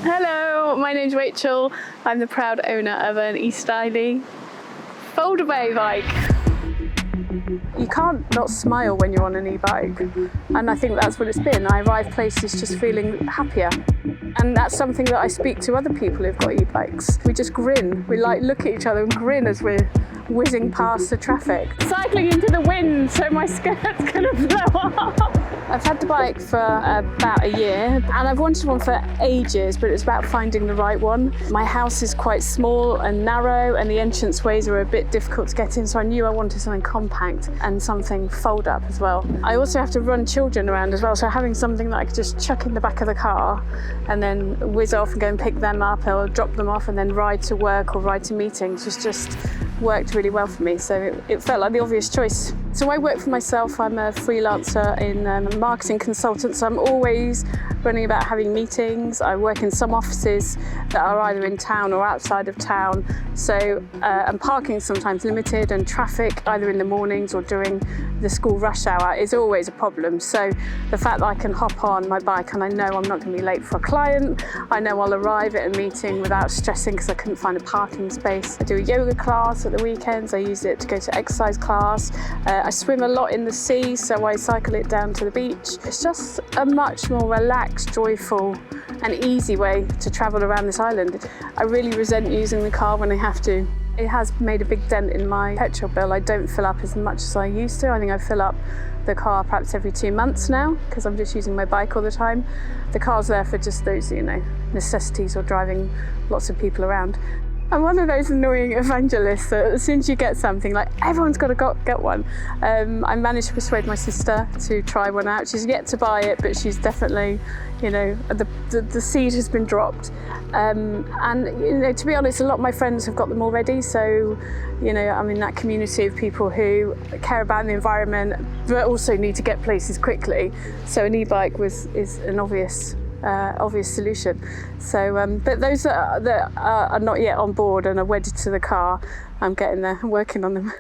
Hello, my name's Rachael. I'm the proud owner of an Estarli foldaway bike. You can't not smile when you're on an e-bike, and I think that's what it's been. I arrive places just feeling happier, and that's something that I speak to other people who've got e-bikes. We just grin. We look at each other and grin as we're whizzing past the traffic. Cycling into the wind, so my skirt's gonna blow up. I've had the bike for about a year, and I've wanted one for ages, but it's about finding the right one. My house is quite small and narrow, and the entrance ways are a bit difficult to get in, so I knew I wanted something compact and something fold up as well. I also have to run children around as well, so having something that I could just chuck in the back of the car and then whiz off and go and pick them up or drop them off and then ride to work or ride to meetings was just worked really well for me, so it felt like the obvious choice. So I work for myself. I'm a freelancer in a marketing consultant, so I'm always running about having meetings. I work in some offices that are either in town or outside of town, so and parking is sometimes limited, and traffic either in the mornings or during the school rush hour is always a problem. So the fact that I can hop on my bike and I know I'm not going to be late for a client, I know I'll arrive at a meeting without stressing because I couldn't find a parking space. I do a yoga class at the weekends. I use it to go to exercise class. I swim a lot in the sea, so I cycle it down to the beach. It's just a much more relaxed, joyful and easy way to travel around this island. I really resent using the car when I have to. It has made a big dent in my petrol bill. I don't fill up as much as I used to. I think I fill up the car perhaps every 2 months now because I'm just using my bike all the time. The car's there for just those, necessities or driving lots of people around. I'm one of those annoying evangelists that as soon as you get something, like everyone's got to get one. I managed to persuade my sister to try one out. She's yet to buy it, but she's definitely, the seed has been dropped. And to be honest, a lot of my friends have got them already. So, I'm in that community of people who care about the environment, but also need to get places quickly. So an e-bike is an obvious solution. So, but those that are not yet on board and are wedded to the car, I'm getting there, I'm working on them.